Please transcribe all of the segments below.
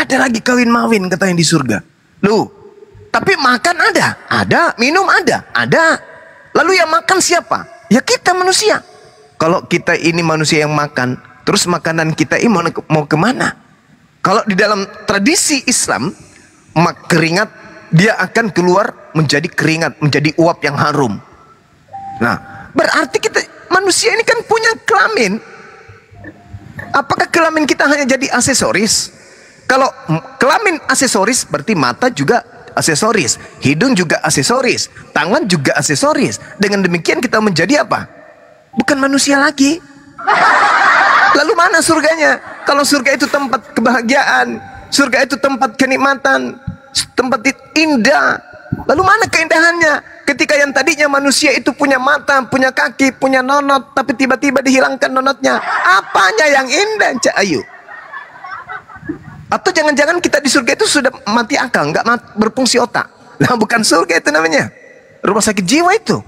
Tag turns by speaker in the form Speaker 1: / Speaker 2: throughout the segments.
Speaker 1: ada lagi kawin mawin katanya di surga. Loh, tapi makan ada, minum ada. Lalu yang makan siapa? Ya kita manusia. Kalau kita ini manusia yang makan, terus makanan kita ini mau kemana? Kalau di dalam tradisi Islam, keringat dia akan keluar menjadi keringat, menjadi uap yang harum. Nah, berarti kita manusia ini kan punya kelamin. Apakah kelamin kita hanya jadi aksesoris? Kalau kelamin aksesoris, berarti mata juga aksesoris, hidung juga aksesoris, tangan juga aksesoris. Dengan demikian kita menjadi apa? Bukan manusia lagi. Lalu mana surganya? Kalau surga itu tempat kebahagiaan, surga itu tempat kenikmatan, tempat indah. Lalu mana keindahannya? Ketika yang tadinya manusia itu punya mata, punya kaki, punya nonot, tapi tiba-tiba dihilangkan nonotnya. Apanya yang indah, Cak Ayu? Atau jangan-jangan kita di surga itu sudah mati akal, nggak berfungsi otak? Nah, bukan surga itu namanya, rumah sakit jiwa itu.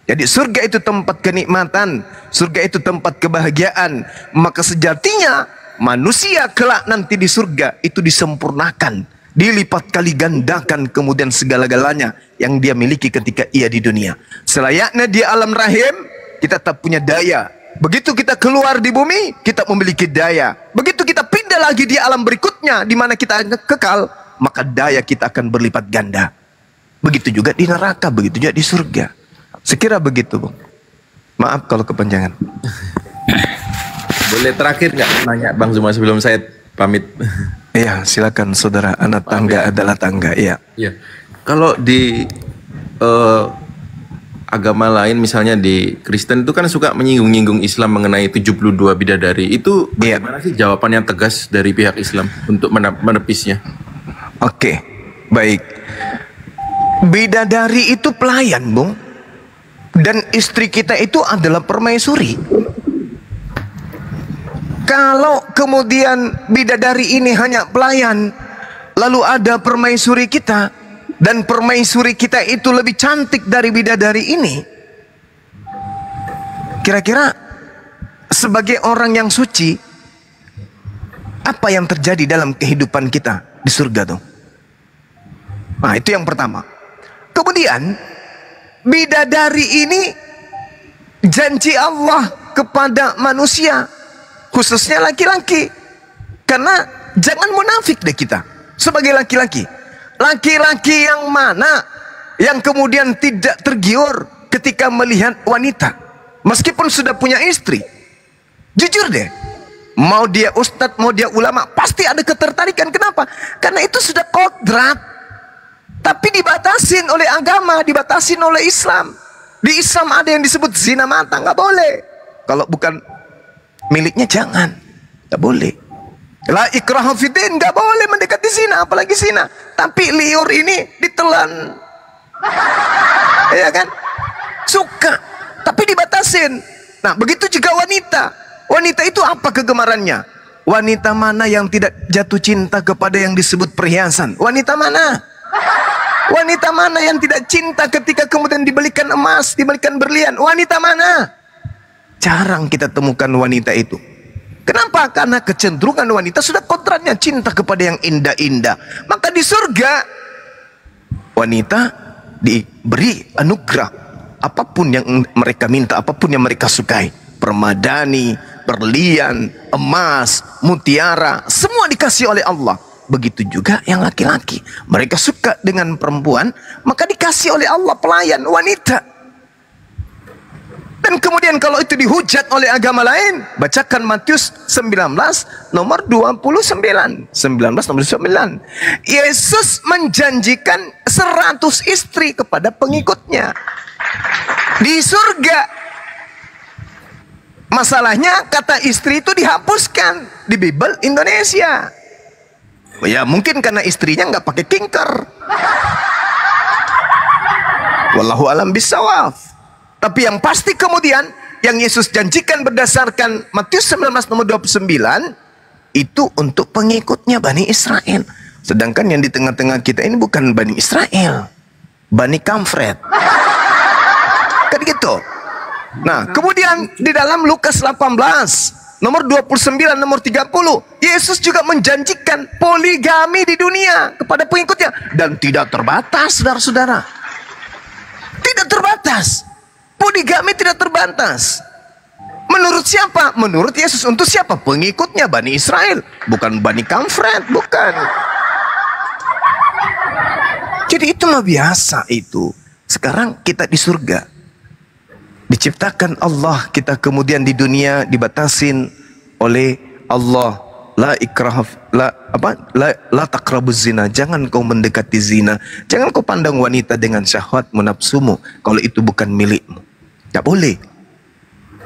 Speaker 1: Jadi surga itu tempat kenikmatan, surga itu tempat kebahagiaan. Maka sejatinya manusia kelak nanti di surga itu disempurnakan, dilipat kali gandakan kemudian segala-galanya yang dia miliki ketika ia di dunia. Selayaknya di alam rahim kita tak punya daya. Begitu kita keluar di bumi, kita memiliki daya. Begitu kita pindah lagi di alam berikutnya, di mana kita kekal, maka daya kita akan berlipat ganda. Begitu juga di neraka, begitu juga di surga. Sekira begitu, Bung. Maaf kalau kepanjangan.
Speaker 2: Boleh terakhir nggak nanya Bang Zuma sebelum saya pamit?
Speaker 1: Iya, silakan saudara. Anak tangga adalah tangga, iya.
Speaker 2: Iya. Kalau di agama lain, misalnya di Kristen itu kan suka menyinggung-nyinggung Islam mengenai 72 bidadari. Itu bagaimana sih jawaban yang tegas dari pihak Islam untuk menepisnya?
Speaker 1: Oke, baik. Bidadari itu pelayan, Bung. Dan istri kita itu adalah permaisuri. Kalau kemudian bidadari ini hanya pelayan, lalu ada permaisuri kita, dan permaisuri kita itu lebih cantik dari bidadari ini, kira-kira sebagai orang yang suci, apa yang terjadi dalam kehidupan kita di surga tuh? Nah, itu yang pertama. Kemudian bidadari ini janji Allah kepada manusia, khususnya laki-laki. Karena jangan munafik deh kita sebagai laki-laki. Laki-laki yang mana yang kemudian tidak tergiur ketika melihat wanita, meskipun sudah punya istri? Jujur deh, mau dia ustadz, mau dia ulama, pasti ada ketertarikan. Kenapa? Karena itu sudah kodrat. Tapi dibatasin oleh agama, dibatasin oleh Islam. Di Islam ada yang disebut zina mata, nggak boleh. Kalau bukan miliknya jangan, nggak boleh. La ikraha fiddin, nggak boleh mendekati zina, apalagi zina. Tapi liur ini ditelan, ya kan? Suka, tapi dibatasin. Nah, begitu juga wanita. Wanita itu apa kegemarannya? Wanita mana yang tidak jatuh cinta kepada yang disebut perhiasan? Wanita mana? Wanita mana yang tidak cinta ketika kemudian dibelikan emas, dibelikan berlian? Wanita mana? Jarang kita temukan wanita itu. Kenapa? Karena kecenderungan wanita sudah kodratnya cinta kepada yang indah-indah. Maka di surga wanita diberi anugerah apapun yang mereka minta, apapun yang mereka sukai. Permadani, berlian, emas, mutiara, semua dikasih oleh Allah. Begitu juga yang laki-laki, mereka suka dengan perempuan, maka dikasih oleh Allah pelayan wanita. Dan kemudian kalau itu dihujat oleh agama lain, bacakan Matius 19 nomor 29. 19 nomor 29. Yesus menjanjikan 100 istri kepada pengikutnya di surga. Masalahnya kata istri itu dihapuskan di Bible Indonesia. Ya mungkin karena istrinya nggak pakai kinker. Wallahu alam bisawab. Tapi yang pasti kemudian yang Yesus janjikan berdasarkan Matius 19 nomor 29 itu untuk pengikutnya Bani Israel. Sedangkan yang di tengah-tengah kita ini bukan Bani Israel, Bani Kamfret. Kan gitu. Nah, kemudian di dalam Lukas 18 nomor 29, nomor 30, Yesus juga menjanjikan poligami di dunia kepada pengikutnya. Dan tidak terbatas, saudara-saudara. Tidak terbatas. Poligami tidak terbatas. Menurut siapa? Menurut Yesus. Untuk siapa? Pengikutnya, Bani Israel. Bukan Bani Kamfret, bukan. Jadi itu mah biasa itu. Sekarang kita di surga. Diciptakan Allah, kita kemudian di dunia dibatasin oleh Allah. La ikrah, la taqrabuz zina. Jangan kau mendekati zina. Jangan kau pandang wanita dengan syahwat menafsumu kalau itu bukan milikmu. Tidak boleh.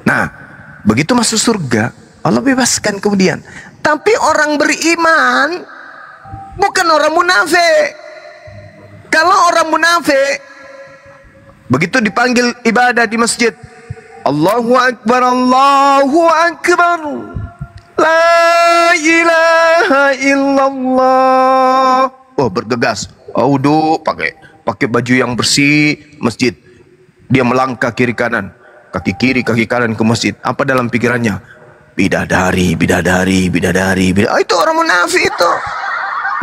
Speaker 1: Nah, begitu masuk surga, Allah bebaskan kemudian. Tapi orang beriman bukan orang munafik. Kalau orang munafik, begitu dipanggil ibadah di masjid, Allahu Akbar, Allahu Akbar, La ilaha illallah. Oh, bergegas. Wudu, pakai baju yang bersih, masjid. Dia melangkah kiri kanan, kaki kiri, kaki kanan ke masjid. Apa dalam pikirannya? Bidadari, bidadari, bidadari, bidadari. Itu orang munafik itu.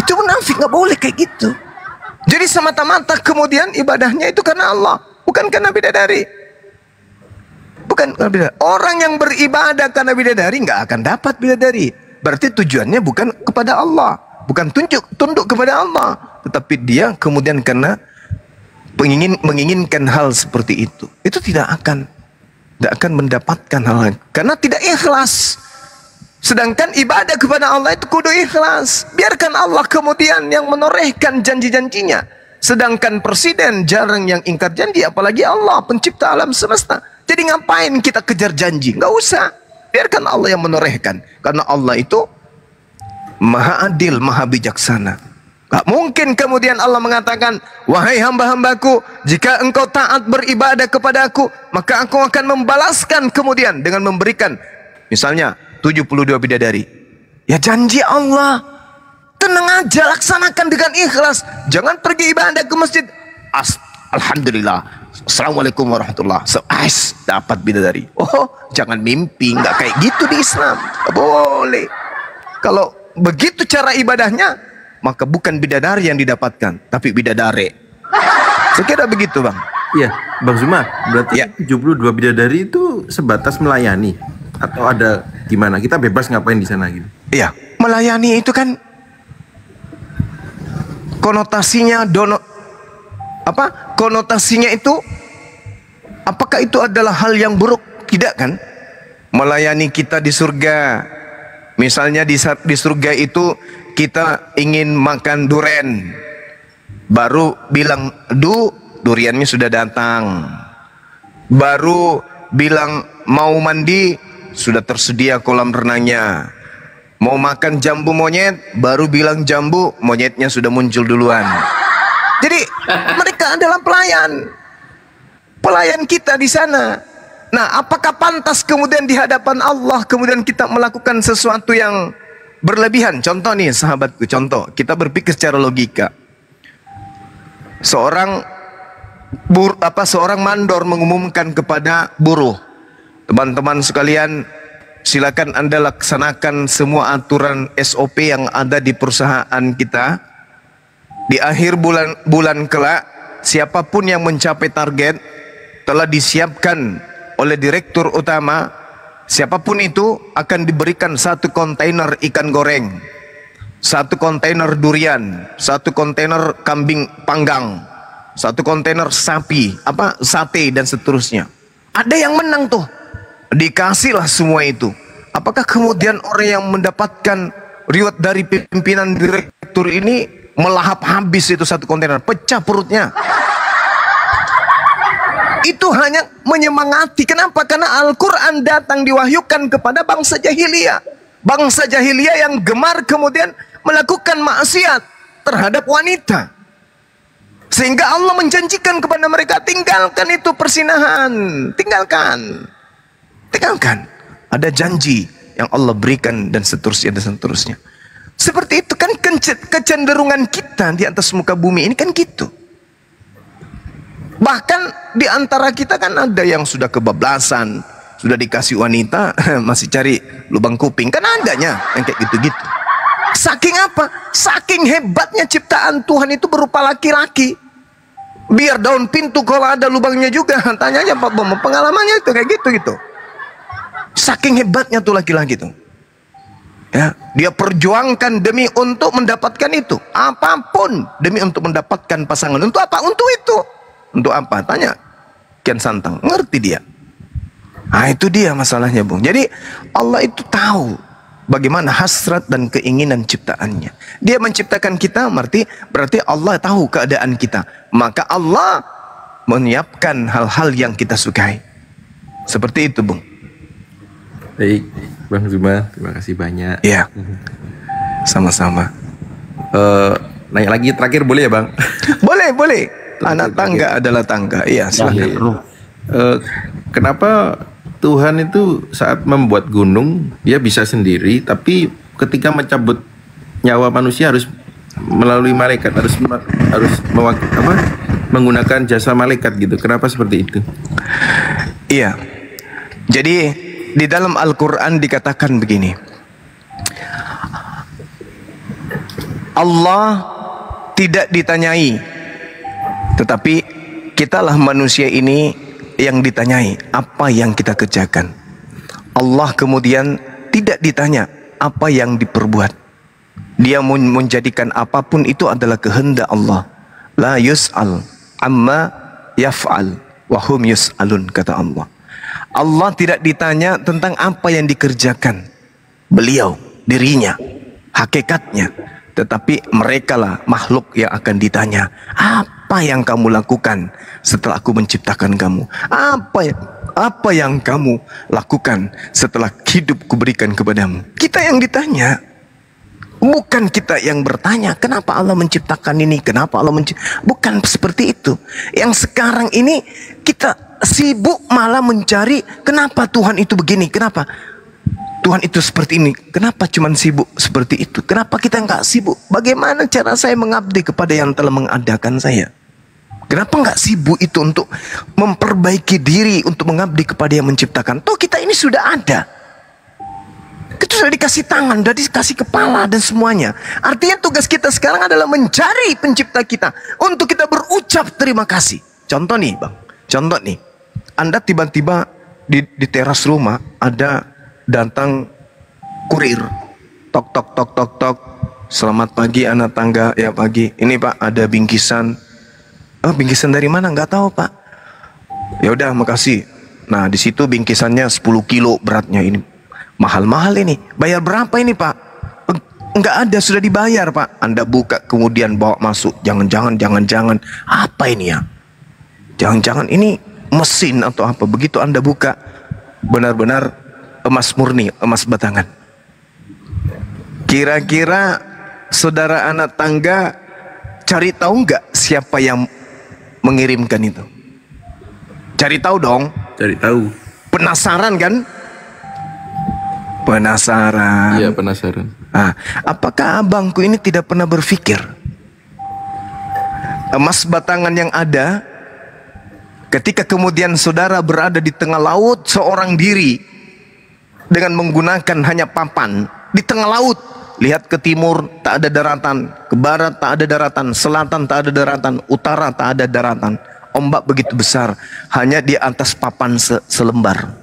Speaker 1: Itu munafik, nggak boleh kayak gitu. Jadi semata-mata kemudian ibadahnya itu karena Allah, bukan karena bidadari. Bukan karena bidadari. Orang yang beribadah karena bidadari nggak akan dapat bidadari. Berarti tujuannya bukan kepada Allah, bukan tunduk kepada Allah, tetapi dia kemudian karena menginginkan hal seperti itu. Itu tidak akan mendapatkan hal karena tidak ikhlas. Sedangkan ibadah kepada Allah itu kudu ikhlas. Biarkan Allah kemudian yang menorehkan janji-janjinya. Sedangkan presiden jarang yang ingkar janji, apalagi Allah pencipta alam semesta. Jadi ngapain kita kejar janji? Nggak usah. Biarkan Allah yang menorehkan. Karena Allah itu maha adil, maha bijaksana. Gak mungkin kemudian Allah mengatakan, wahai hamba-hambaku, jika engkau taat beribadah kepada aku, maka aku akan membalaskan kemudian dengan memberikan misalnya 72 bidadari. Ya janji Allah. Tenang aja, laksanakan dengan ikhlas. Jangan pergi ibadah ke masjid. Alhamdulillah, Assalamualaikum warahmatullah, dapat bidadari. Oh, jangan mimpi. Nggak kayak gitu di Islam. Nggak boleh. Kalau begitu cara ibadahnya, maka bukan bidadari yang didapatkan, tapi bidadare. Saya kira begitu, Bang.
Speaker 2: Iya, Bang Zuma, berarti
Speaker 1: Ya.
Speaker 2: 72 bidadari itu sebatas melayani atau ada gimana? Kita bebas ngapain di sana gitu?
Speaker 1: Iya, melayani itu kan konotasinya konotasinya itu apakah itu adalah hal yang buruk? Tidak kan? Melayani kita di surga. Misalnya di surga itu kita ingin makan duren, baru bilang duriannya sudah datang. Baru bilang mau mandi, sudah tersedia kolam renangnya. Mau makan jambu monyet, baru bilang jambu, monyetnya sudah muncul duluan. Jadi mereka adalah pelayan kita di sana. Nah, apakah pantas kemudian di hadapan Allah kemudian kita melakukan sesuatu yang berlebihan? Contoh nih sahabatku, contoh kita berpikir secara logika. Seorang mandor mengumumkan kepada buruh, teman-teman sekalian, silakan Anda laksanakan semua aturan SOP yang ada di perusahaan kita. Di akhir bulan kelak, siapapun yang mencapai target telah disiapkan oleh direktur utama, siapapun itu akan diberikan 1 kontainer ikan goreng, 1 kontainer durian, 1 kontainer kambing panggang, 1 kontainer sapi, sate dan seterusnya. Ada yang menang tuh, dikasihlah semua itu. Apakah kemudian orang yang mendapatkan reward dari pimpinan direktur ini melahap habis itu 1 kontainer, pecah perutnya? Itu hanya menyemangati. Kenapa? Karena Al-Quran datang diwahyukan kepada bangsa jahiliyah. Bangsa jahiliyah yang gemar kemudian melakukan maksiat terhadap wanita. Sehingga Allah menjanjikan kepada mereka, tinggalkan itu persinahan. Tinggalkan. Ada janji yang Allah berikan dan seterusnya dan seterusnya. Seperti itu kan kecenderungan kita di atas muka bumi ini kan gitu. Bahkan di antara kita kan ada yang sudah kebablasan, sudah dikasih wanita masih cari lubang kuping. Kan adanya yang kayak gitu-gitu. Saking apa? Saking hebatnya ciptaan Tuhan itu berupa laki-laki. Biar daun pintu kalau ada lubangnya juga. Tanya aja Pak Bom, pengalamannya itu kayak gitu-gitu. Saking hebatnya tuh laki-laki tuh. Ya, dia perjuangkan demi untuk mendapatkan itu. Apapun demi untuk mendapatkan pasangan. Untuk apa? Untuk itu. Untuk apa? Tanya Kian Santang. Ngerti dia. Nah itu dia masalahnya Bung. Jadi Allah itu tahu bagaimana hasrat dan keinginan ciptaannya. Dia menciptakan kita berarti Allah tahu keadaan kita. Maka Allah menyiapkan hal-hal yang kita sukai. Seperti itu Bung.
Speaker 2: Baik Bang Zuma, terima kasih banyak.
Speaker 1: Iya. Sama-sama.
Speaker 2: Nanya lagi terakhir boleh ya Bang?
Speaker 1: Boleh. Anak tangga adalah tangga. Iya, silakan.
Speaker 2: Kenapa Tuhan itu saat membuat gunung dia bisa sendiri, tapi ketika mencabut nyawa manusia harus melalui malaikat, harus menggunakan jasa malaikat gitu. Kenapa seperti itu?
Speaker 1: Iya. Jadi di dalam Al-Quran dikatakan begini. Allah tidak ditanyai, tetapi kitalah manusia ini yang ditanyai apa yang kita kerjakan. Allah kemudian tidak ditanya apa yang diperbuat. Dia menjadikan apapun itu adalah kehendak Allah. La yus'al amma yaf'al wa hum yus'alun, kata Allah. Allah tidak ditanya tentang apa yang dikerjakan beliau, dirinya, hakikatnya. Tetapi merekalah makhluk yang akan ditanya. Apa yang kamu lakukan setelah aku menciptakan kamu? Apa yang kamu lakukan setelah hidup kuberikan kepadamu? Kita yang ditanya. Bukan kita yang bertanya, kenapa Allah menciptakan ini? Kenapa Allah bukan seperti itu. Yang sekarang ini kita sibuk malah mencari kenapa Tuhan itu begini? Kenapa Tuhan itu seperti ini? Kenapa cuman sibuk seperti itu? Kenapa kita nggak sibuk? Bagaimana cara saya mengabdi kepada yang telah mengadakan saya? Kenapa nggak sibuk itu untuk memperbaiki diri, untuk mengabdi kepada yang menciptakan? Toh kita ini sudah ada. Kita sudah dikasih tangan, sudah dikasih kepala dan semuanya. Artinya tugas kita sekarang adalah mencari pencipta kita untuk kita berucap terima kasih. Contoh nih Bang, contoh nih. Anda tiba-tiba di teras rumah ada datang kurir, tok tok tok tok tok, selamat pagi anak tangga. Ya pagi, ini Pak ada bingkisan. Oh bingkisan dari mana? Nggak tahu Pak. Ya udah makasih. Nah di situ bingkisannya 10 kilo beratnya, ini mahal-mahal ini. Bayar berapa ini Pak? Nggak ada, sudah dibayar Pak. Anda buka kemudian bawa masuk. Jangan-jangan apa ini ya? Jangan-jangan ini mesin atau apa? Begitu Anda buka, benar-benar emas murni, emas batangan. Kira-kira saudara anak tangga cari tahu nggak siapa yang mengirimkan itu? Cari tahu dong.
Speaker 2: Cari tahu.
Speaker 1: Penasaran kan? Penasaran.
Speaker 2: Iya penasaran.
Speaker 1: Nah, apakah abangku ini tidak pernah berpikir emas batangan yang ada ketika kemudian saudara berada di tengah laut seorang diri dengan menggunakan hanya papan di tengah laut, lihat ke timur tak ada daratan, ke barat tak ada daratan, selatan tak ada daratan, utara tak ada daratan, ombak begitu besar, hanya di atas papan selembar.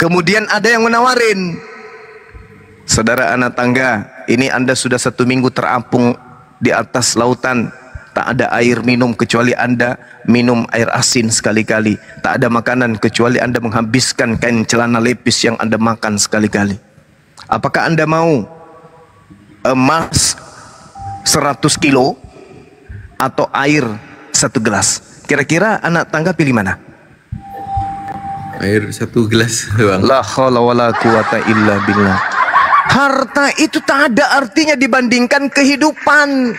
Speaker 1: Kemudian ada yang menawarin, saudara anak tangga, ini Anda sudah 1 minggu terapung di atas lautan, tak ada air minum kecuali Anda minum air asin sekali-kali. Tak ada makanan kecuali Anda menghabiskan kain celana lepis yang Anda makan sekali-kali. Apakah Anda mau emas 100 kilo atau air 1 gelas? Kira-kira anak tangga pilih mana?
Speaker 2: Air 1 gelas Bang.
Speaker 1: La haula wala quwata illa billah. Harta itu tak ada artinya dibandingkan kehidupan.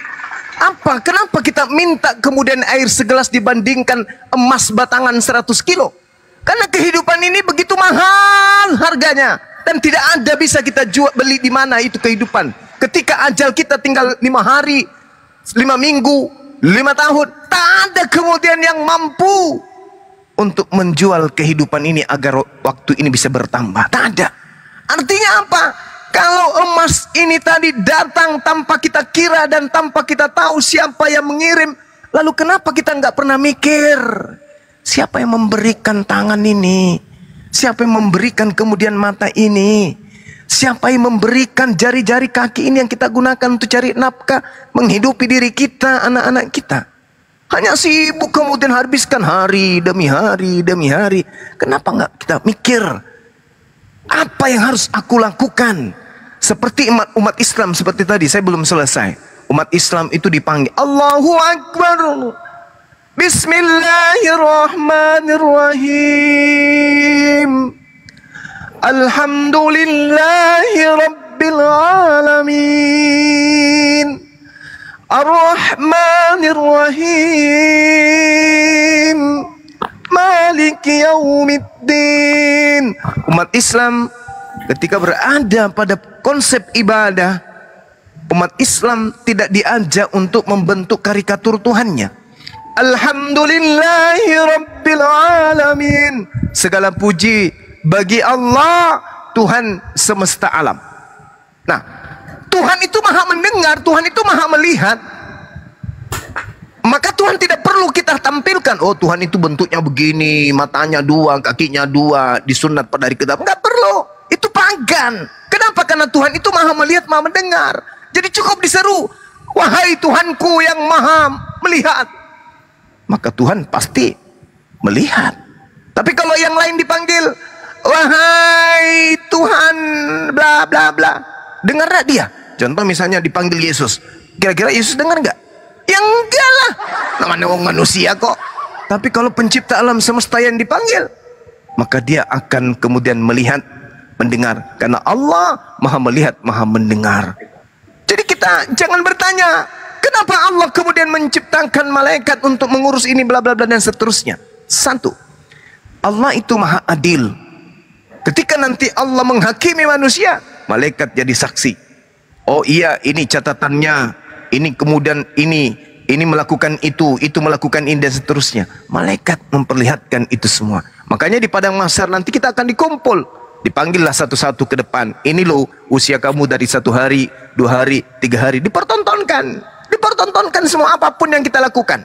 Speaker 1: Apa? Kenapa kita minta kemudian air segelas dibandingkan emas batangan 100 kilo? Karena kehidupan ini begitu mahal harganya. Dan tidak ada bisa kita jual beli di mana itu kehidupan. Ketika ajal kita tinggal 5 hari, 5 minggu, 5 tahun. Tak ada kemudian yang mampu untuk menjual kehidupan ini agar waktu ini bisa bertambah. Tak ada. Artinya apa? Kalau emas ini tadi datang tanpa kita kira dan tanpa kita tahu siapa yang mengirim, lalu kenapa kita nggak pernah mikir siapa yang memberikan tangan ini, siapa yang memberikan kemudian mata ini, siapa yang memberikan jari-jari kaki ini yang kita gunakan untuk cari nafkah, menghidupi diri kita, anak-anak kita. Hanya sibuk kemudian habiskan hari demi hari demi hari. Kenapa nggak kita mikir apa yang harus aku lakukan? Seperti umat Islam seperti tadi, saya belum selesai. Umat Islam itu dipanggil Allahu Akbar, Bismillahirrahmanirrahim, Alhamdulillahi Rabbil Alamin, Ar-Rahmanirrahim, Maliki Yaumiddin. Umat Islam ketika berada pada konsep ibadah, umat Islam tidak diajak untuk membentuk karikatur Tuhannya. Alhamdulillahi Rabbil Alamin, segala puji bagi Allah, Tuhan semesta alam. Nah, Tuhan itu maha mendengar, Tuhan itu maha melihat. Maka Tuhan tidak perlu kita tampilkan, oh Tuhan itu bentuknya begini, matanya dua, kakinya dua, disunat pada hari ke-8. Enggak perlu, itu pagan. Kenapa? Karena Tuhan itu maha melihat, maha mendengar. Jadi cukup diseru, wahai Tuhanku yang maha melihat, maka Tuhan pasti melihat. Tapi kalau yang lain dipanggil, wahai Tuhan bla bla bla, dengar gak dia? Contoh misalnya dipanggil Yesus, kira-kira Yesus dengar nggak? Ya enggak lah, namanya orang manusia kok. Tapi kalau pencipta alam semesta yang dipanggil, maka dia akan kemudian melihat, mendengar, karena Allah maha melihat, maha mendengar. Jadi kita jangan bertanya, kenapa Allah kemudian menciptakan malaikat untuk mengurus ini bla bla bla dan seterusnya. Satu, Allah itu maha adil. Ketika nanti Allah menghakimi manusia, malaikat jadi saksi. Oh iya, ini catatannya, ini kemudian ini melakukan itu melakukan ini dan seterusnya. Malaikat memperlihatkan itu semua. Makanya di padang mahsyar nanti kita akan dikumpul, dipanggillah satu-satu ke depan. Ini loh usia kamu dari 1 hari, 2 hari, 3 hari, dipertontonkan semua apapun yang kita lakukan.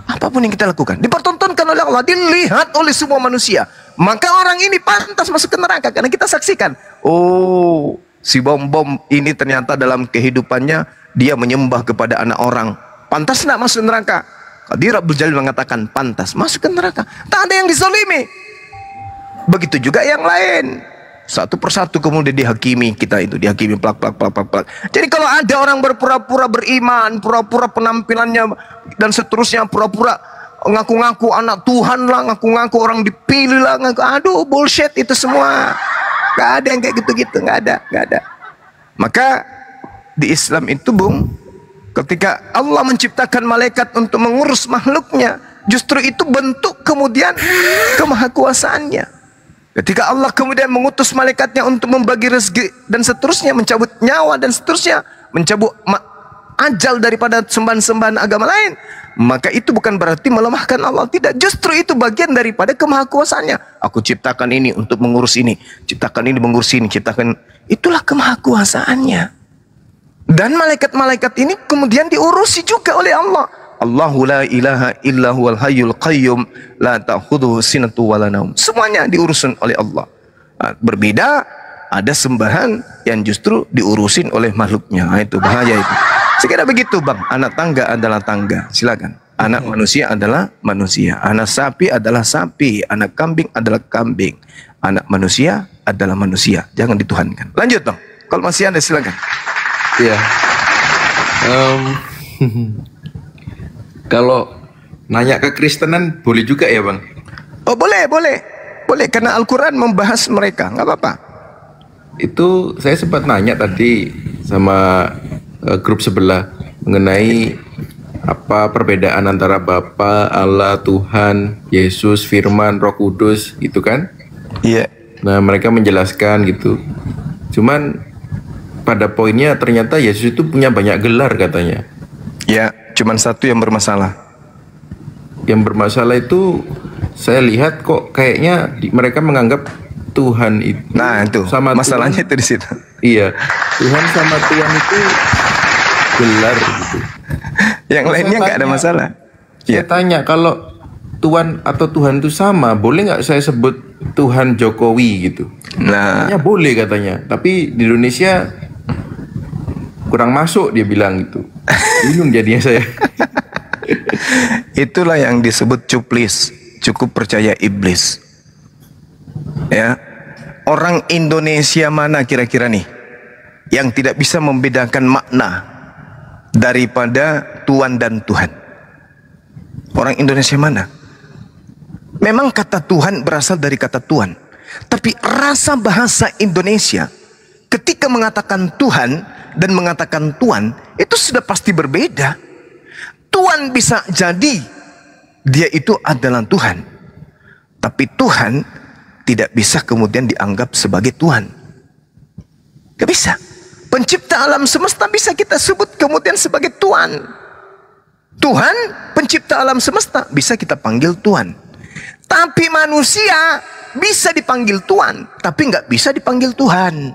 Speaker 1: Apapun yang kita lakukan dipertontonkan oleh Allah, dilihat oleh semua manusia. Maka orang ini pantas masuk ke neraka karena kita saksikan. Oh, si bom-bom ini ternyata dalam kehidupannya dia menyembah kepada anak orang. Pantas tidak masuk neraka? Qadir Abdul Jalil mengatakan pantas masuk ke neraka. Tak ada yang dizalimi. Begitu juga yang lain. Satu persatu kemudian dihakimi, kita itu dihakimi plak. Jadi kalau ada orang berpura-pura beriman, pura-pura penampilannya dan seterusnya, pura-pura ngaku-ngaku anak Tuhan lah, ngaku-ngaku orang dipilih lah, aduh bullshit itu semua. Gak ada yang kayak gitu-gitu, gak ada. Maka di Islam itu Bung, ketika Allah menciptakan malaikat untuk mengurus makhluknya, justru itu bentuk kemudian kemahakuasaannya. Ketika Allah kemudian mengutus malaikatnya untuk membagi rezeki dan seterusnya, mencabut nyawa dan seterusnya, mencabut ajal daripada sembahan-sembahan agama lain, maka itu bukan berarti melemahkan Allah. Tidak, justru itu bagian daripada kemahakuasaannya. Aku ciptakan ini untuk mengurus ini, ciptakan ini mengurus ini, ciptakan, itulah kemahakuasaannya. Dan malaikat-malaikat ini kemudian diurusi juga oleh Allah. Allahu la ilaha illa huwal hayyul qayyum la ta'khudhuhu sinatu wa la naum. Semuanya diurusin oleh Allah. Berbeda, ada sembahan yang justru diurusin oleh makhluknya. Itu bahaya itu. Sekira begitu Bang, anak tangga adalah tangga. Silakan. Anak manusia adalah manusia. Anak sapi adalah sapi. Anak kambing adalah kambing. Anak manusia adalah manusia. Jangan dituhankan. Lanjut Bang. Kalau masih ada silakan.
Speaker 2: Iya. Kalau nanya ke Kristenan boleh juga ya Bang?
Speaker 1: Oh boleh karena Al-Quran membahas mereka, nggak apa-apa.
Speaker 2: Itu saya sempat nanya tadi sama grup sebelah mengenai apa perbedaan antara Bapa, Allah, Tuhan, Yesus, Firman, Roh Kudus, gitu kan?
Speaker 1: Iya.
Speaker 2: Nah mereka menjelaskan gitu. Cuman pada poinnya ternyata Yesus itu punya banyak gelar katanya.
Speaker 1: Ya, cuman satu yang bermasalah.
Speaker 2: Yang bermasalah itu saya lihat kok kayaknya mereka menganggap Tuhan itu
Speaker 1: Nah itu
Speaker 2: sama
Speaker 1: masalahnya
Speaker 2: Tuhan,
Speaker 1: itu di situ.
Speaker 2: iya, Tuhan sama Tuhan itu gelar gitu.
Speaker 1: Yang
Speaker 2: Kalau
Speaker 1: lainnya
Speaker 2: saya
Speaker 1: nggak ada
Speaker 2: tanya-
Speaker 1: masalah.
Speaker 2: Saya
Speaker 1: Iya.
Speaker 2: tanya, kalau Tuhan atau Tuhan itu sama, boleh nggak saya sebut Tuhan Jokowi gitu?
Speaker 1: Nah
Speaker 2: Ya boleh katanya, tapi di Indonesia kurang masuk dia bilang gitu. Bingung jadinya saya.
Speaker 1: itulah yang disebut cuplis, cukup percaya iblis. Ya, orang Indonesia mana kira-kira nih yang tidak bisa membedakan makna daripada Tuhan dan Tuhan? Orang Indonesia mana? Memang kata Tuhan berasal dari kata Tuhan, tapi rasa bahasa Indonesia ketika mengatakan Tuhan dan mengatakan Tuhan itu sudah pasti berbeda. Tuhan bisa jadi dia itu adalah Tuhan, tapi Tuhan tidak bisa kemudian dianggap sebagai Tuhan. Gak bisa. Pencipta alam semesta bisa kita sebut kemudian sebagai Tuhan. Tuhan pencipta alam semesta bisa kita panggil Tuhan. Tapi manusia bisa dipanggil Tuhan, tapi nggak bisa dipanggil Tuhan.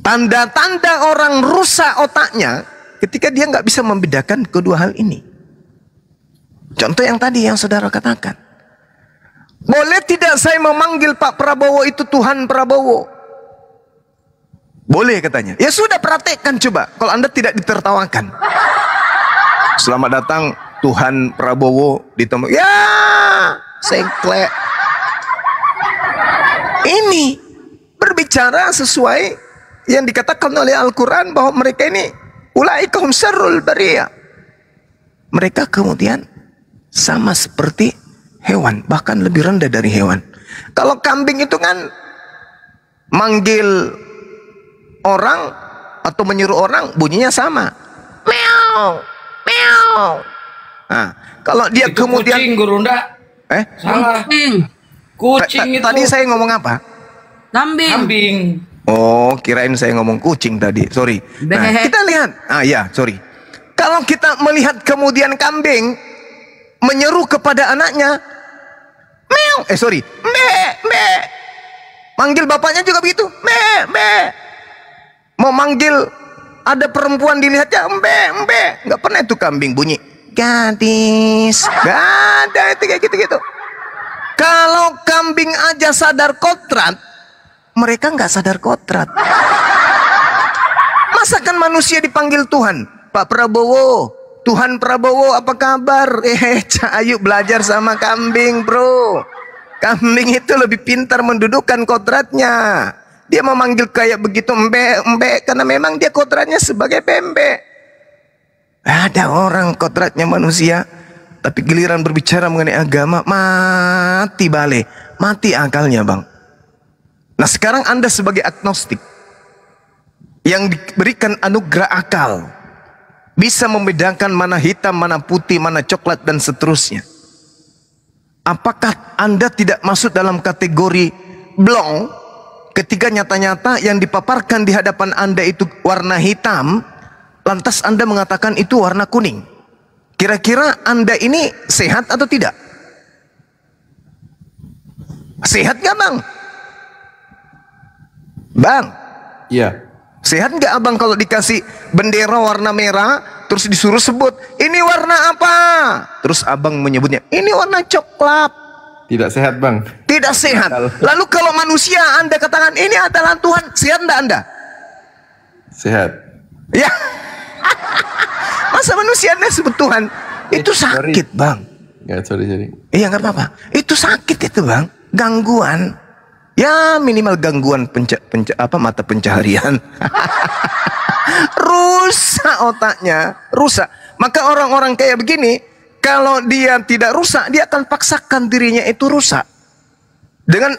Speaker 1: Tanda-tanda orang rusak otaknya ketika dia nggak bisa membedakan kedua hal ini. Contoh yang tadi yang saudara katakan. Boleh tidak saya memanggil Pak Prabowo itu Tuhan Prabowo? Boleh katanya. Ya sudah, praktekkan coba. Kalau Anda tidak ditertawakan. Selamat datang Tuhan Prabowo ditemu. Ya, sengklek. Ini berbicara sesuai yang dikatakan oleh Al-Quran bahwa mereka ini ulaikahum syarrul bariyah. Mereka kemudian sama seperti hewan, bahkan lebih rendah dari hewan. Kalau kambing itu kan manggil orang atau menyuruh orang bunyinya sama. Meow, meow. Nah, kalau dia
Speaker 3: Itu
Speaker 1: kemudian
Speaker 3: kucing, Guru ndak? Salah. Kucing itu
Speaker 1: tadi saya ngomong apa?
Speaker 4: Kambing.
Speaker 3: kambing.
Speaker 1: Oh, kirain saya ngomong kucing tadi. Sorry. Nah,
Speaker 4: Behehe.
Speaker 1: kita lihat. Ya, sorry. Kalau kita melihat kemudian kambing menyeru kepada anaknya, meow. Sorry. Mbe, mbe. Manggil bapaknya juga begitu. Mbe, mbe. Mau manggil ada perempuan dilihatnya, mbe, mbe. Nggak pernah itu kambing bunyi. Gadis. Nggak ada itu kayak gitu-gitu. Kalau kambing aja sadar kodrat, mereka nggak sadar kodrat. Masakan manusia dipanggil Tuhan? Pak Prabowo, Tuhan Prabowo apa kabar? Ayo belajar sama kambing bro. Kambing itu lebih pintar mendudukkan kodratnya. Dia memanggil kayak begitu embe, embe, karena memang dia kodratnya sebagai pembe. Ada orang kodratnya manusia, tapi giliran berbicara mengenai agama, mati balik, mati akalnya bang. Nah sekarang Anda sebagai agnostik yang diberikan anugerah akal, bisa membedakan mana hitam, mana putih, mana coklat dan seterusnya. Apakah Anda tidak masuk dalam kategori blong ketika nyata-nyata yang dipaparkan di hadapan Anda itu warna hitam, lantas Anda mengatakan itu warna kuning? Kira-kira Anda ini sehat atau tidak? Sehat gak bang? Bang,
Speaker 2: Iya.
Speaker 1: sehat nggak abang kalau dikasih bendera warna merah, terus disuruh sebut, ini warna apa? Terus abang menyebutnya, ini warna coklat.
Speaker 2: Tidak sehat, Bang.
Speaker 1: Tidak sehat. Lalu kalau manusia Anda katakan, ini adalah Tuhan, sehat nggak Anda?
Speaker 2: Sehat.
Speaker 1: Ya. Masa manusia Anda sebut Tuhan? Itu sakit bang.
Speaker 2: Ya, sorry.
Speaker 1: Iya nggak apa-apa. Itu sakit itu bang. Gangguan. Ya minimal gangguan mata pencaharian. Rusak otaknya, rusak. Maka orang-orang kayak begini, kalau dia tidak rusak, dia akan paksakan dirinya itu rusak. Dengan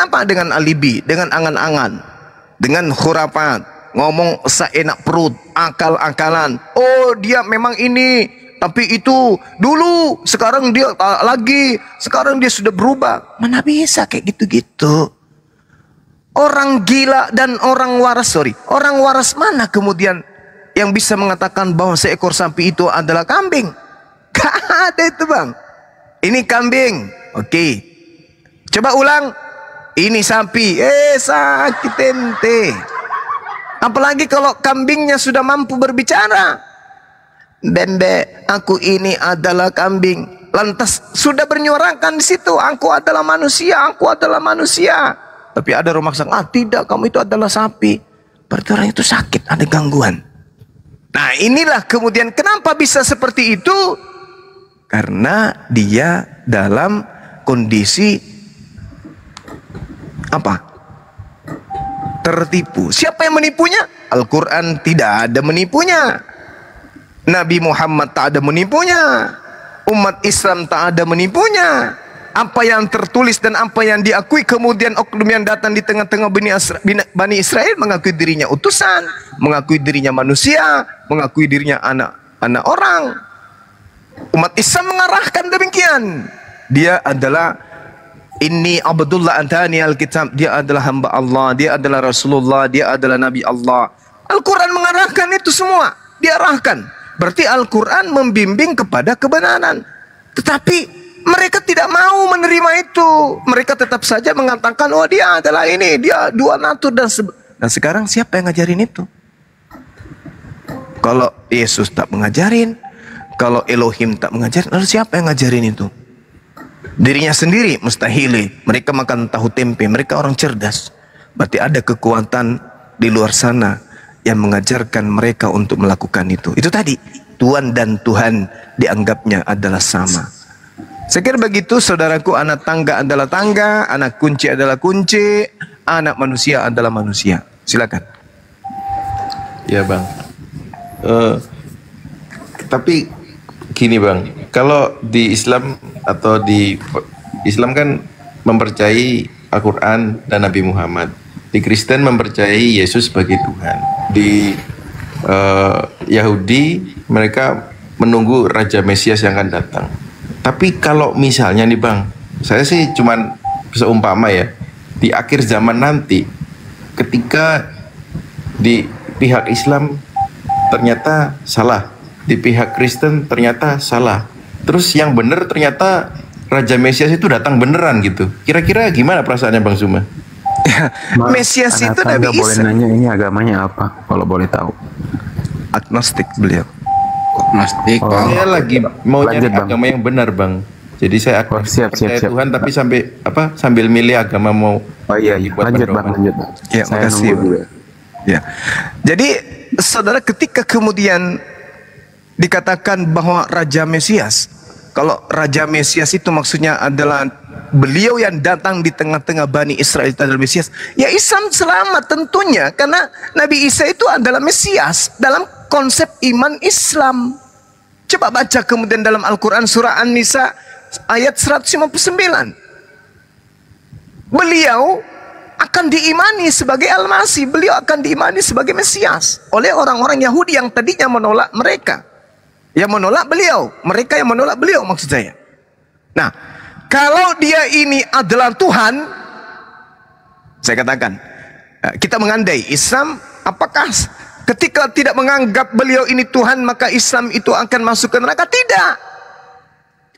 Speaker 1: apa? Dengan alibi, dengan angan-angan, dengan khurafat, ngomong seenak perut, akal-akalan. Oh dia memang ini, tapi itu dulu, sekarang dia lagi, sekarang dia sudah berubah. Mana bisa kayak gitu-gitu. Orang gila dan orang waras, orang waras mana kemudian yang bisa mengatakan bahwa seekor sapi itu adalah kambing? Gak ada itu bang. ini kambing. Oke. Coba ulang. Ini sapi. Sakit ente. Apalagi kalau kambingnya sudah mampu berbicara. Bembe, aku ini adalah kambing. Lantas sudah bernyuarakan di situ, aku adalah manusia, aku adalah manusia. Tapi ada rumah sang, tidak, kamu itu adalah sapi. Berarti orang itu sakit, ada gangguan. Nah, inilah kemudian kenapa bisa seperti itu? Karena dia dalam kondisi apa? Tertipu. Siapa yang menipunya? Al-Quran tidak ada menipunya. Nabi Muhammad tak ada menipunya. Umat Islam tak ada menipunya. Apa yang tertulis dan apa yang diakui, kemudian oknum yang datang di tengah-tengah Bani Israel mengakui dirinya utusan, mengakui dirinya manusia, mengakui dirinya anak orang. Umat Islam mengarahkan demikian. Dia adalah Inni Abdullah antani al-kitab. Dia adalah hamba Allah, dia adalah Rasulullah, dia adalah Nabi Allah. Al-Quran mengarahkan itu semua, diarahkan. Berarti Al-Quran membimbing kepada kebenaran. Tetapi mereka tidak mau menerima itu. Mereka tetap saja mengatakan, oh dia adalah ini, dia dua natur dan sekarang siapa yang ngajarin itu? Kalau Yesus tak mengajarin, kalau Elohim tak mengajarin, lalu siapa yang ngajarin itu? Dirinya sendiri mustahil. Mereka makan tahu tempe, mereka orang cerdas. Berarti ada kekuatan di luar sana yang mengajarkan mereka untuk melakukan itu. Itu tadi, Tuhan dan Tuhan dianggapnya adalah sama. Saya kira begitu, saudaraku. Anak tangga adalah tangga, anak kunci adalah kunci, anak manusia adalah manusia. Silakan.
Speaker 2: Ya bang. Tapi gini bang, kalau di Islam atau di Islam kan mempercayai Al-Quran dan Nabi Muhammad. Di Kristen mempercayai Yesus sebagai Tuhan. Di Yahudi mereka menunggu Raja Mesias yang akan datang. Tapi kalau misalnya nih bang, saya sih cuman seumpama ya, di akhir zaman nanti ketika di pihak Islam ternyata salah, di pihak Kristen ternyata salah, terus yang benar ternyata Raja Mesias itu datang beneran gitu. Kira-kira gimana perasaannya Bang Zuma?
Speaker 1: Mesias itu Nabi Isa.
Speaker 4: Boleh nanya ini agamanya apa kalau boleh tahu?
Speaker 1: Agnostik beliau.
Speaker 3: Agnostik.
Speaker 4: Oh.
Speaker 2: Saya lagi mau
Speaker 4: Lanjut,
Speaker 2: nyari
Speaker 4: Bang.
Speaker 2: agama yang benar Bang. Jadi saya
Speaker 4: siap.
Speaker 2: percaya Tuhan tapi sambil milih agama mau.
Speaker 4: Oh iya,
Speaker 2: dibuat
Speaker 4: lanjut
Speaker 2: pedoman.
Speaker 4: Bang, lanjut.
Speaker 1: Ya,
Speaker 4: Saya
Speaker 1: makasih.
Speaker 4: nunggu dulu.
Speaker 1: Ya. Jadi saudara, ketika kemudian dikatakan bahwa Raja Mesias, kalau Raja Mesias itu maksudnya adalah beliau yang datang di tengah-tengah Bani Israel itu adalah Mesias, ya Islam selamat tentunya, karena Nabi Isa itu adalah Mesias dalam konsep iman Islam. Coba baca kemudian dalam Al-Quran surah An-Nisa ayat 159. Beliau akan diimani sebagai Al-Masih, beliau akan diimani sebagai Mesias oleh orang-orang Yahudi yang tadinya menolak mereka, yang menolak beliau, mereka yang menolak beliau maksud saya. Nah, kalau dia ini adalah Tuhan, saya katakan, kita mengandai Islam, apakah ketika tidak menganggap beliau ini Tuhan maka Islam itu akan masuk ke neraka? Tidak.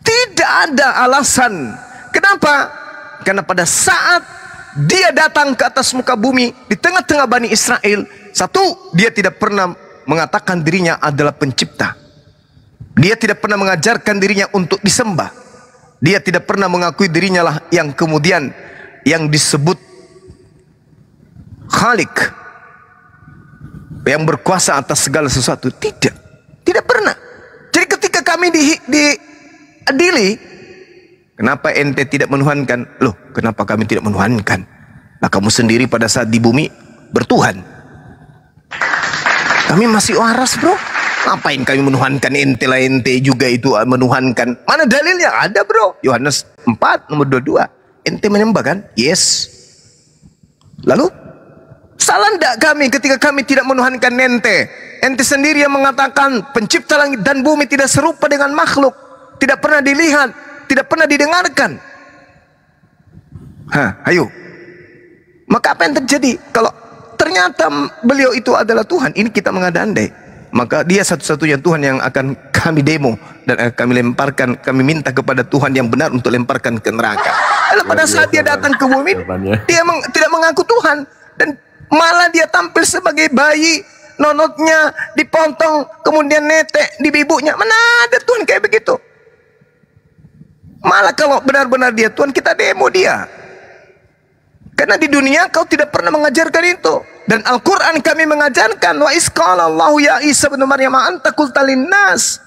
Speaker 1: Tidak ada alasan. Kenapa? Karena pada saat dia datang ke atas muka bumi di tengah-tengah Bani Israel, satu, dia tidak pernah mengatakan dirinya adalah pencipta. Dia tidak pernah mengajarkan dirinya untuk disembah. Dia tidak pernah mengakui dirinya lah yang kemudian yang disebut Khalik, yang berkuasa atas segala sesuatu. Tidak pernah. Jadi ketika kami diadili, kenapa ente tidak menuhankan? Loh, kenapa kami tidak menuhankan? Nah, kamu sendiri pada saat di bumi bertuhan. Kami masih waras bro. Ngapain kami menuhankan ente lah, ente juga itu menuhankan. Mana dalilnya? Ada bro. Yohanes 4 nomor 22. Ente menyembah kan? Yes. Lalu salah ndak kami ketika kami tidak menuhankan ente? Ente sendiri yang mengatakan pencipta langit dan bumi tidak serupa dengan makhluk, tidak pernah dilihat, tidak pernah didengarkan. Ayo. Maka apa yang terjadi kalau ternyata beliau itu adalah Tuhan? Ini kita mengada-andai. Maka dia satu-satunya Tuhan yang akan kami demo dan kami minta kepada Tuhan yang benar untuk lemparkan ke neraka. Lalu pada saat dia datang ke bumi, dia tidak mengaku Tuhan, dan malah dia tampil sebagai bayi, nonotnya dipotong, kemudian netek di ibunya. Mana ada Tuhan kayak begitu? Malah kalau benar-benar dia Tuhan, kita demo dia. Karena di dunia kau tidak pernah mengajarkan itu. Dan Al-Quran kami mengajarkan, wa isqala Allahu ya Isa bin Maryam anta qulta linnas.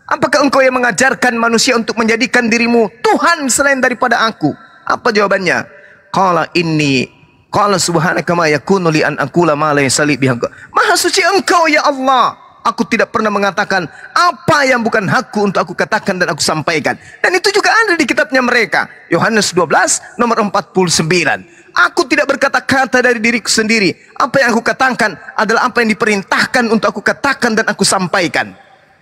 Speaker 1: Apakah engkau yang mengajarkan manusia untuk menjadikan dirimu Tuhan selain daripada aku? Apa jawabannya? Qala subhanaka ma yakunu li an aqula ma laysa li bihi. Maha suci engkau ya Allah. Aku tidak pernah mengatakan apa yang bukan hakku untuk aku katakan dan aku sampaikan. Dan itu juga ada di kitabnya mereka. Yohanes 12 nomor 49. Aku tidak berkata-kata dari diriku sendiri. Apa yang aku katakan adalah apa yang diperintahkan untuk aku katakan dan aku sampaikan.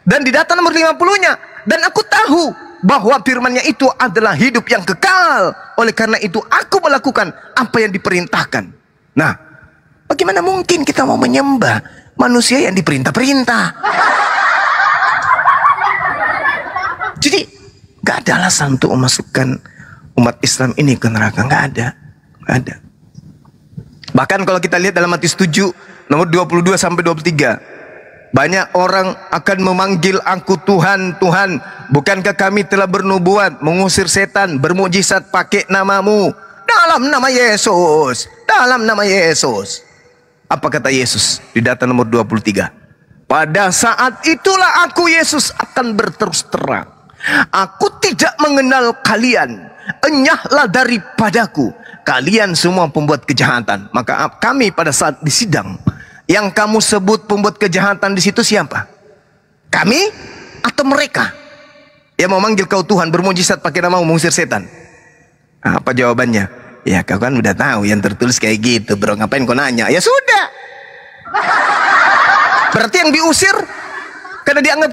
Speaker 1: Dan di data nomor 50-nya. Dan aku tahu bahwa firman-Nya itu adalah hidup yang kekal. Oleh karena itu aku melakukan apa yang diperintahkan. Nah, bagaimana mungkin kita mau menyembah manusia yang diperintah-perintah? Jadi gak ada alasan untuk memasukkan umat Islam ini ke neraka. Gak ada. Bahkan kalau kita lihat dalam Matius 7 nomor 22 sampai 23, banyak orang akan memanggil aku Tuhan, Tuhan, bukankah kami telah bernubuat, mengusir setan, bermujizat pakai namamu? Dalam nama Yesus. Apa kata Yesus di data nomor 23? Pada saat itulah aku Yesus akan berterus terang, aku tidak mengenal kalian, enyahlah daripadaku kalian semua pembuat kejahatan. Maka kami pada saat di sidang, yang kamu sebut pembuat kejahatan di situ siapa? Kami atau mereka yang mau manggil kau Tuhan, bermujizat pakai nama mengusir setan? Apa jawabannya? Ya kau kan udah tahu yang tertulis kayak gitu bro, ngapain kau nanya? Ya sudah. Berarti yang diusir karena dianggap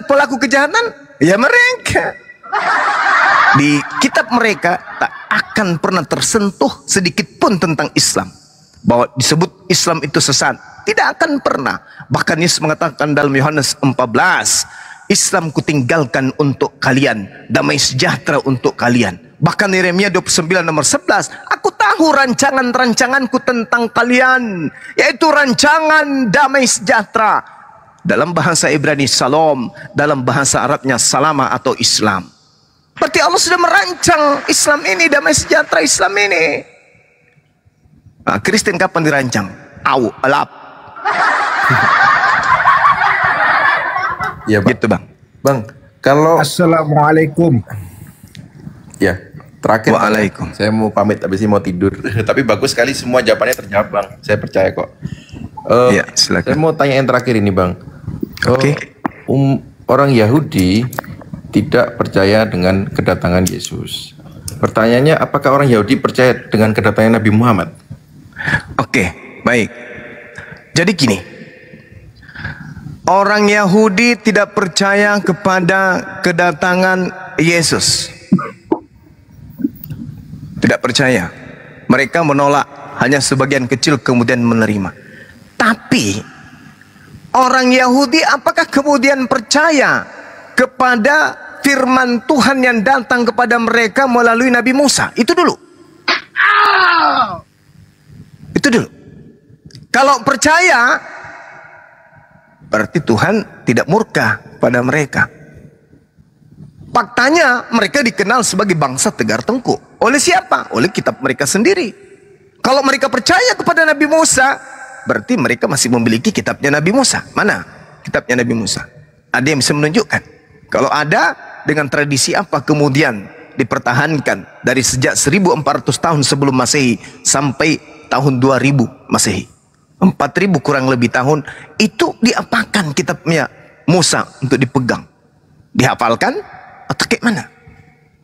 Speaker 1: pelaku kejahatan ya mereka. Di kitab mereka tak akan pernah tersentuh sedikit pun tentang Islam, bahwa disebut Islam itu sesat, tidak akan pernah. Bahkan Yesus mengatakan dalam Yohanes 14, Islam kutinggalkan untuk kalian, damai sejahtera untuk kalian. Bahkan Yeremia 29 nomor 11, aku tahu rancangan-rancanganku tentang kalian, yaitu rancangan damai sejahtera. Dalam bahasa Ibrani Salom, dalam bahasa Arabnya Salama atau Islam. Berarti Allah sudah merancang Islam ini, damai sejahtera Islam ini. Nah, Kristen kapan dirancang? Alap.
Speaker 2: Ya, Bang.
Speaker 1: Gitu, Bang.
Speaker 2: Bang, kalau
Speaker 3: Assalamualaikum.
Speaker 2: ya, terakhir
Speaker 1: Waalaikum.
Speaker 2: saya mau pamit habis ini mau tidur. Tapi bagus sekali semua jawabannya terjawab, Bang. Saya percaya kok.
Speaker 1: Ya, silakan.
Speaker 2: Saya mau tanya yang terakhir ini, Bang.
Speaker 1: Oke.
Speaker 2: Orang Yahudi tidak percaya dengan kedatangan Yesus. Pertanyaannya, apakah orang Yahudi percaya dengan kedatangan Nabi Muhammad?
Speaker 1: Oke, baik. Jadi gini, orang Yahudi tidak percaya kepada kedatangan Yesus. Tidak percaya. Mereka menolak, hanya sebagian kecil kemudian menerima. Tapi orang Yahudi apakah kemudian percaya kepada firman Tuhan yang datang kepada mereka melalui Nabi Musa? Itu dulu. Itu dulu. Kalau percaya, berarti Tuhan tidak murka pada mereka. Faktanya mereka dikenal sebagai bangsa tegar tengkuk. Oleh siapa? Oleh kitab mereka sendiri. Kalau mereka percaya kepada Nabi Musa, berarti mereka masih memiliki kitabnya Nabi Musa. Mana kitabnya Nabi Musa? Ada yang bisa menunjukkan? Kalau ada, dengan tradisi apa kemudian dipertahankan dari sejak 1400 tahun sebelum Masehi sampai tahun 2000 Masehi? 4000 kurang lebih tahun itu diapakan kitabnya Musa untuk dipegang? Dihafalkan atau kayak mana?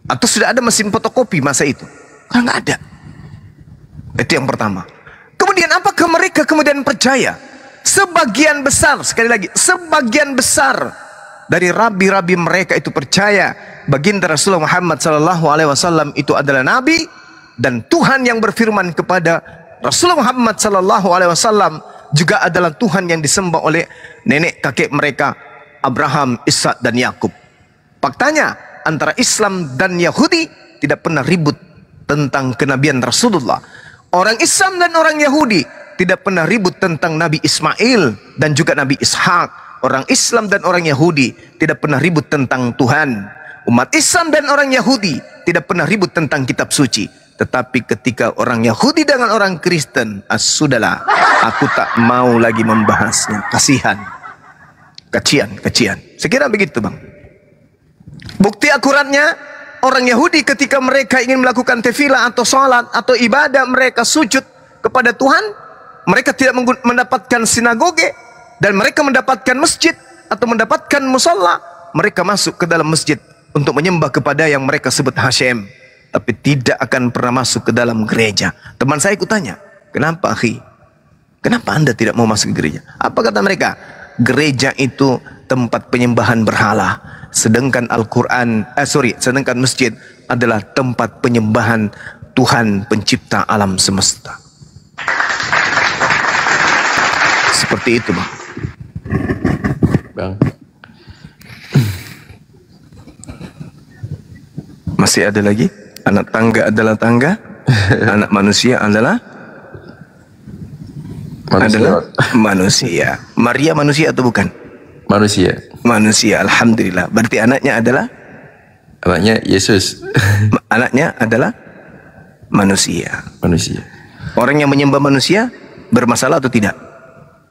Speaker 1: Atau sudah ada mesin fotokopi masa itu? Kan nggak ada. Itu yang pertama. Kemudian apakah mereka kemudian percaya? Sebagian besar, sekali lagi, sebagian besar dari rabi-rabi mereka itu percaya baginda Rasulullah Muhammad SAW itu adalah Nabi, dan Tuhan yang berfirman kepada Rasulullah Muhammad SAW juga adalah Tuhan yang disembah oleh nenek kakek mereka Abraham, Ishak dan Yakub. Faktanya antara Islam dan Yahudi tidak pernah ribut tentang kenabian Rasulullah. Orang Islam dan orang Yahudi tidak pernah ribut tentang Nabi Ismail dan juga Nabi Ishak. Orang Islam dan orang Yahudi tidak pernah ribut tentang Tuhan. Umat Islam dan orang Yahudi tidak pernah ribut tentang kitab suci. Tetapi ketika orang Yahudi dengan orang Kristen, sudahlah, aku tak mau lagi membahasnya. Kasihan. Kecian. Sekira begitu, Bang. Bukti akuratnya, orang Yahudi ketika mereka ingin melakukan tefilah atau salat atau ibadah, mereka sujud kepada Tuhan, mereka tidak mendapatkan sinagoge, dan mereka mendapatkan masjid atau mendapatkan musalla, mereka masuk ke dalam masjid untuk menyembah kepada yang mereka sebut Hashem, tapi tidak akan pernah masuk ke dalam gereja. Teman saya ikutanya, kenapa akhi? Kenapa anda tidak mau masuk ke gereja? Apa kata mereka? Gereja itu tempat penyembahan berhala, sedangkan sedangkan masjid adalah tempat penyembahan Tuhan pencipta alam semesta. Seperti itu, Bang. Masih ada lagi? Anak tangga adalah tangga, anak manusia adalah manusia. Maria manusia atau bukan? Manusia. Alhamdulillah. Berarti anaknya adalah
Speaker 2: Yesus.
Speaker 1: Anaknya adalah manusia. Orang yang menyembah manusia bermasalah atau tidak?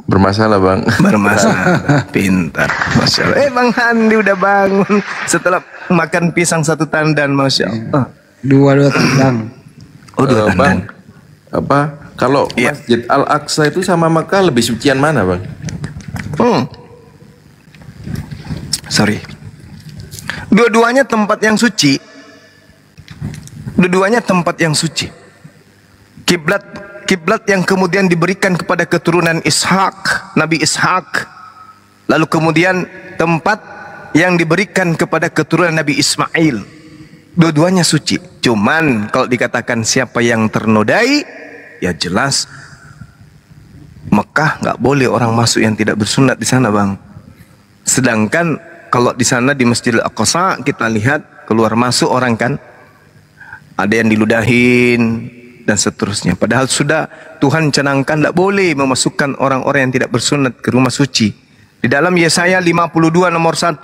Speaker 2: Bermasalah, Bang.
Speaker 1: Bermasalah. Pintar. Masya Allah. Bang Handi udah bangun setelah makan pisang 1 tandan. Masya Allah.
Speaker 3: Dua tandang.
Speaker 1: Oh, 2 tandan.
Speaker 2: Bang, kalau Masjid Al-Aqsa itu sama Makkah lebih sucian mana, Bang?
Speaker 1: Sorry. Dua-duanya tempat yang suci. Kiblat yang kemudian diberikan kepada keturunan Ishak, Nabi Ishak. Lalu kemudian tempat yang diberikan kepada keturunan Nabi Ismail. Dua-duanya suci. Cuman kalau dikatakan siapa yang ternodai, ya jelas Mekah nggak boleh orang masuk yang tidak bersunat di sana, Bang. Sedangkan kalau di sana di Masjidil Aqsa kita lihat keluar masuk orang kan, ada yang diludahin dan seterusnya. Padahal sudah Tuhan canangkan tidak boleh memasukkan orang-orang yang tidak bersunat ke rumah suci. Di dalam Yesaya 52 nomor 1,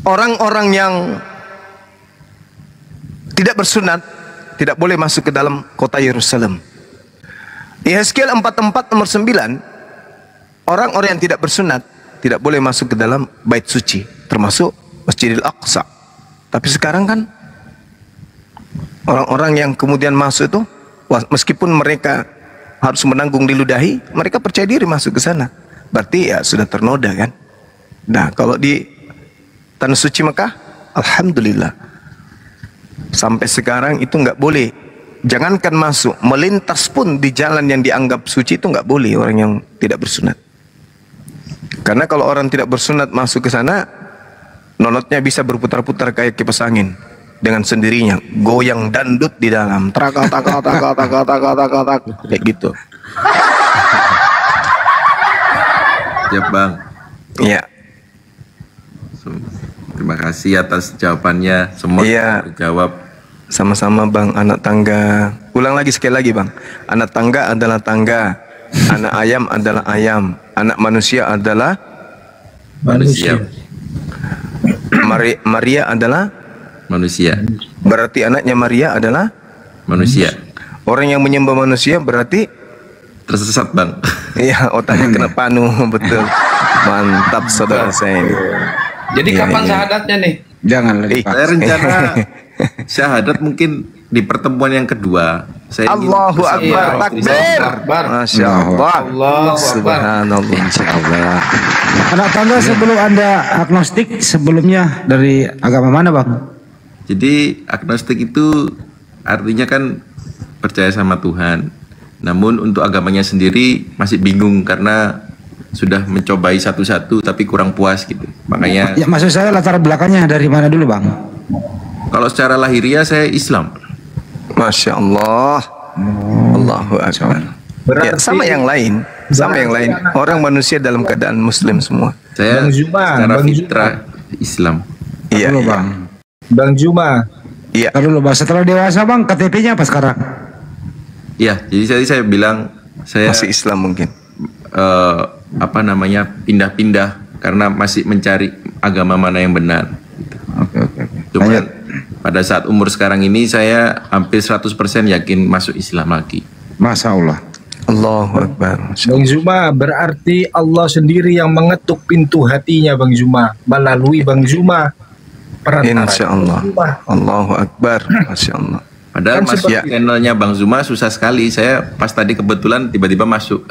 Speaker 1: orang-orang yang tidak bersunat tidak boleh masuk ke dalam kota Yerusalem. Yehezkiel 44 nomor 9, orang-orang yang tidak bersunat tidak boleh masuk ke dalam bait suci, termasuk Masjidil Aqsa. Tapi sekarang kan orang-orang yang kemudian masuk itu, meskipun mereka harus menanggung diludahi, mereka percaya diri masuk ke sana. Berarti ya sudah ternoda kan. Nah, kalau di Tanah Suci Mekah, alhamdulillah, sampai sekarang itu nggak boleh. Jangankan masuk, melintas pun di jalan yang dianggap suci itu nggak boleh orang yang tidak bersunat. Karena kalau orang tidak bersunat masuk ke sana, nonotnya bisa berputar-putar kayak kipas angin dengan sendirinya, goyang dandut di dalam, tak kayak gitu.
Speaker 2: Ya, Bang.
Speaker 1: Iya.
Speaker 2: Terima kasih atas jawabannya. Semua terjawab.
Speaker 1: Sama-sama, Bang. Anak tangga. Ulang lagi sekali lagi, Bang. Anak tangga adalah tangga. Anak ayam adalah ayam. Anak manusia adalah
Speaker 2: manusia.
Speaker 1: Maria adalah
Speaker 2: manusia.
Speaker 1: Berarti anaknya Maria adalah
Speaker 2: manusia.
Speaker 1: Orang yang menyembah manusia berarti
Speaker 2: tersesat, Bang.
Speaker 1: Iya, otaknya kena panu. Betul. Mantap saudara saya ini.
Speaker 3: Jadi kapan syahadatnya nih?
Speaker 1: Jangan lagi.
Speaker 2: Saya rencana syahadat mungkin di pertemuan yang kedua.
Speaker 1: Allahu Akbar, takbir. Masya Allah. Subhanallah. Insyaallah.
Speaker 3: Anak tangga sebelum Anda agnostik, sebelumnya dari agama mana, Bang?
Speaker 2: Jadi agnostik itu artinya kan percaya sama Tuhan. Namun untuk agamanya sendiri masih bingung karena sudah mencobai satu-satu tapi kurang puas gitu. Makanya
Speaker 3: ya, maksud saya latar belakangnya dari mana dulu, Bang?
Speaker 2: Kalau secara lahiriah saya Islam.
Speaker 1: Masya Allah. Allahu Akbar. Ya, sama yang lain. Orang manusia dalam keadaan Muslim semua.
Speaker 2: Saya secara fitrah Islam.
Speaker 1: Iya,
Speaker 3: Dulu,
Speaker 1: iya.
Speaker 3: Bang.
Speaker 5: Bang Juma.
Speaker 1: Iya.
Speaker 3: Ntar dulu, Bang. Setelah dewasa, Bang, KTP-nya apa sekarang?
Speaker 2: Ya, jadi tadi saya bilang saya
Speaker 1: Masih Islam mungkin.
Speaker 2: pindah-pindah karena masih mencari agama mana yang benar.
Speaker 3: Oke, oke, oke.
Speaker 2: Cuman pada saat umur sekarang ini saya hampir 100% yakin masuk Islam lagi.
Speaker 3: Masya Allah.
Speaker 1: Allahu Akbar.
Speaker 5: Bang Juma, berarti Allah sendiri yang mengetuk pintu hatinya Bang Juma melalui Bang Juma. Perantara
Speaker 1: Insya Allah.
Speaker 5: Bang Juma.
Speaker 1: Allahu Akbar. Masya Allah.
Speaker 2: Padahal
Speaker 5: Kan
Speaker 2: masuk
Speaker 5: seperti-
Speaker 2: channelnya Bang Zuma susah sekali. Saya pas tadi kebetulan tiba-tiba masuk.